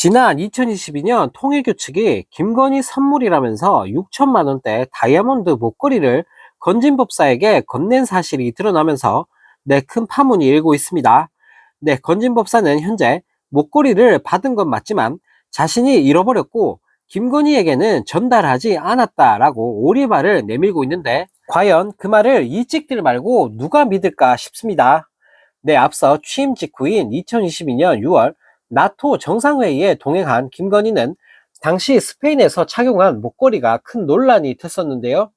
지난 2022년 통일교 측이 김건희 선물이라면서 6천만 원대 다이아몬드 목걸이를 건진 법사에게 건넨 사실이 드러나면서 큰 파문이 일고 있습니다. 건진 법사는 현재 목걸이를 받은 건 맞지만 자신이 잃어버렸고 김건희에게는 전달하지 않았다라고 오리발을 내밀고 있는데, 과연 그 말을 이 찍들 말고 누가 믿을까 싶습니다. 앞서 취임 직후인 2022년 6월 나토 정상회의에 동행한 김건희는 당시 스페인에서 착용한 목걸이가 큰 논란이 됐었는데요.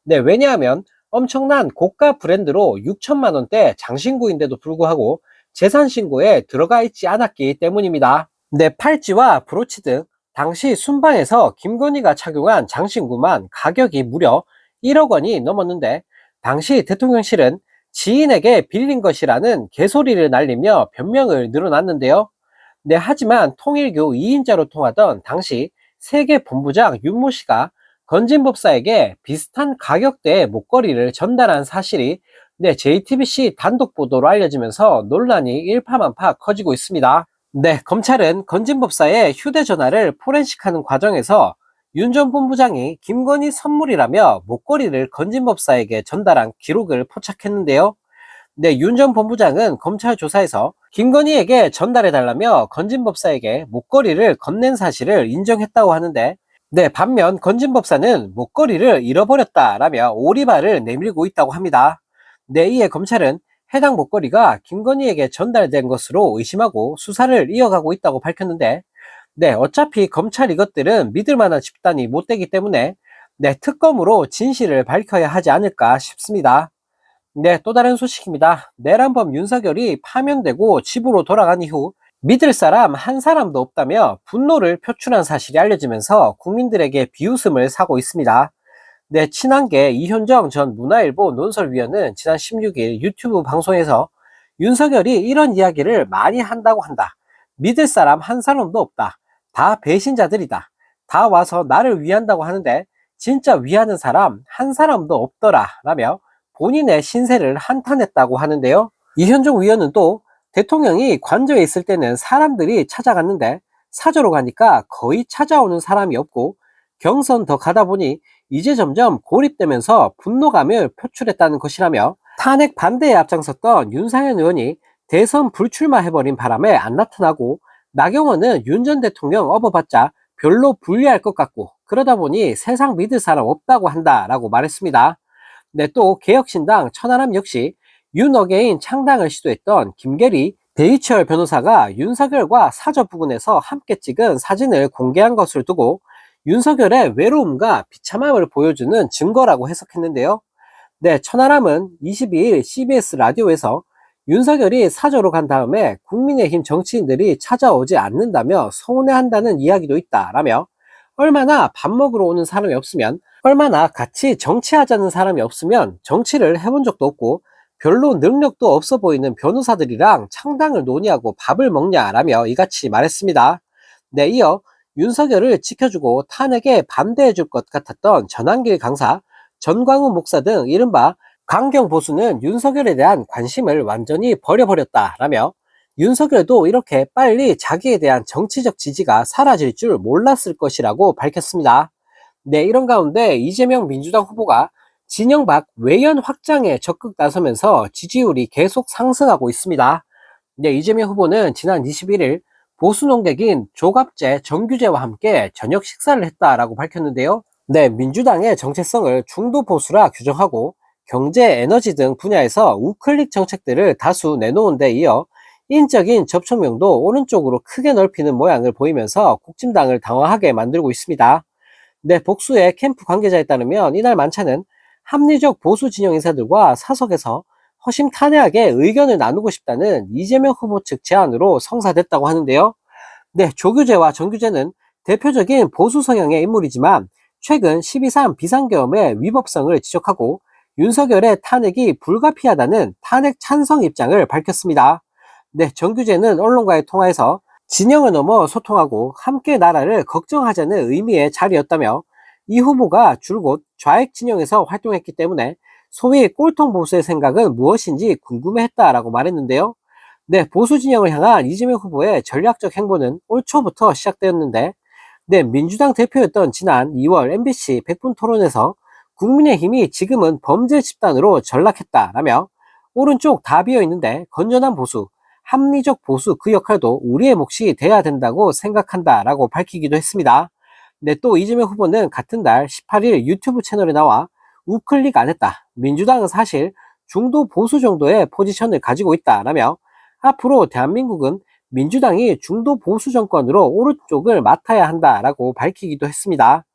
왜냐하면 엄청난 고가 브랜드로 6천만 원대 장신구인데도 불구하고 재산 신고에 들어가 있지 않았기 때문입니다. 팔찌와 브로치 등 당시 순방에서 김건희가 착용한 장신구만 가격이 무려 1억 원이 넘었는데, 당시 대통령실은 지인에게 빌린 것이라는 개소리를 날리며 변명을 늘어놨는데요. 하지만 통일교 2인자로 통하던 당시 세계본부장 윤모 씨가 건진 법사에게 비슷한 가격대의 목걸이를 전달한 사실이 JTBC 단독 보도로 알려지면서 논란이 일파만파 커지고 있습니다. 검찰은 건진 법사의 휴대전화를 포렌식하는 과정에서 윤 전 본부장이 김건희 선물이라며 목걸이를 건진 법사에게 전달한 기록을 포착했는데요. 윤 전 본부장은 검찰 조사에서 김건희에게 전달해달라며 건진 법사에게 목걸이를 건넨 사실을 인정했다고 하는데, 반면 건진 법사는 목걸이를 잃어버렸다라며 오리발을 내밀고 있다고 합니다. 이에 검찰은 해당 목걸이가 김건희에게 전달된 것으로 의심하고 수사를 이어가고 있다고 밝혔는데, 어차피 검찰 이것들은 믿을 만한 집단이 못 되기 때문에 특검으로 진실을 밝혀야 하지 않을까 싶습니다. 또 다른 소식입니다. 내란범 윤석열이 파면되고 집으로 돌아간 이후 믿을 사람 한 사람도 없다며 분노를 표출한 사실이 알려지면서 국민들에게 비웃음을 사고 있습니다. 친한계 이현정 전 문화일보 논설위원은 지난 16일 유튜브 방송에서 윤석열이 이런 이야기를 많이 한다고 한다. 믿을 사람 한 사람도 없다. 다 배신자들이다. 다 와서 나를 위한다고 하는데 진짜 위하는 사람 한 사람도 없더라 라며 본인의 신세를 한탄했다고 하는데요. 이현종 위원은 또 대통령이 관저에 있을 때는 사람들이 찾아갔는데 사저로 가니까 거의 찾아오는 사람이 없고 경선 더 가다 보니 이제 점점 고립되면서 분노감을 표출했다는 것이라며, 탄핵 반대에 앞장섰던 윤상현 의원이 대선 불출마해버린 바람에 안 나타나고 나경원은 윤 전 대통령 업어봤자 별로 불리할 것 같고 그러다 보니 세상 믿을 사람 없다고 한다라고 말했습니다. 또 개혁신당 천하람 역시 윤어게인 창당을 시도했던 김계리, 배희철 변호사가 윤석열과 사저 부근에서 함께 찍은 사진을 공개한 것을 두고 윤석열의 외로움과 비참함을 보여주는 증거라고 해석했는데요. 천하람은 22일 CBS 라디오에서 윤석열이 사저로 간 다음에 국민의힘 정치인들이 찾아오지 않는다며 서운해한다는 이야기도 있다라며, 얼마나 밥 먹으러 오는 사람이 없으면, 얼마나 같이 정치하자는 사람이 없으면 정치를 해본 적도 없고 별로 능력도 없어 보이는 변호사들이랑 창당을 논의하고 밥을 먹냐라며 이같이 말했습니다. 이어 윤석열을 지켜주고 탄핵에 반대해 줄 것 같았던 전한길 강사, 전광훈 목사 등 이른바 강경 보수는 윤석열에 대한 관심을 완전히 버려버렸다라며, 윤석열도 이렇게 빨리 자기에 대한 정치적 지지가 사라질 줄 몰랐을 것이라고 밝혔습니다. 이런 가운데 이재명 민주당 후보가 진영 밖 외연 확장에 적극 나서면서 지지율이 계속 상승하고 있습니다. 이재명 후보는 지난 21일 보수 농객인 조갑재, 정규재와 함께 저녁 식사를 했다라고 밝혔는데요. 민주당의 정체성을 중도 보수라 규정하고 경제, 에너지 등 분야에서 우클릭 정책들을 다수 내놓은 데 이어 인적인 접촉면도 오른쪽으로 크게 넓히는 모양을 보이면서 국진당을 당황하게 만들고 있습니다. 복수의 캠프 관계자에 따르면 이날 만찬은 합리적 보수 진영 인사들과 사석에서 허심탄회하게 의견을 나누고 싶다는 이재명 후보 측 제안으로 성사됐다고 하는데요. 조규재와 정규재는 대표적인 보수 성향의 인물이지만 최근 12.3 비상계엄의 위법성을 지적하고 윤석열의 탄핵이 불가피하다는 탄핵 찬성 입장을 밝혔습니다. 정규재는 언론과의 통화에서 진영을 넘어 소통하고 함께 나라를 걱정하자는 의미의 자리였다며, 이 후보가 줄곧 좌익 진영에서 활동했기 때문에 소위 꼴통 보수의 생각은 무엇인지 궁금해했다라고 말했는데요. 네, 보수 진영을 향한 이재명 후보의 전략적 행보는 올 초부터 시작되었는데, 네, 민주당 대표였던 지난 2월 MBC 백분 토론에서 국민의힘이 지금은 범죄 집단으로 전락했다라며 오른쪽 다 비어 있는데 건전한 보수, 합리적 보수 그 역할도 우리의 몫이 돼야 된다고 생각한다라고 밝히기도 했습니다. 네, 또 이재명 후보는 같은 달 18일 유튜브 채널에 나와 우클릭 안 했다. 민주당은 사실 중도 보수 정도의 포지션을 가지고 있다라며 앞으로 대한민국은 민주당이 중도 보수 정권으로 오른쪽을 맡아야 한다라고 밝히기도 했습니다.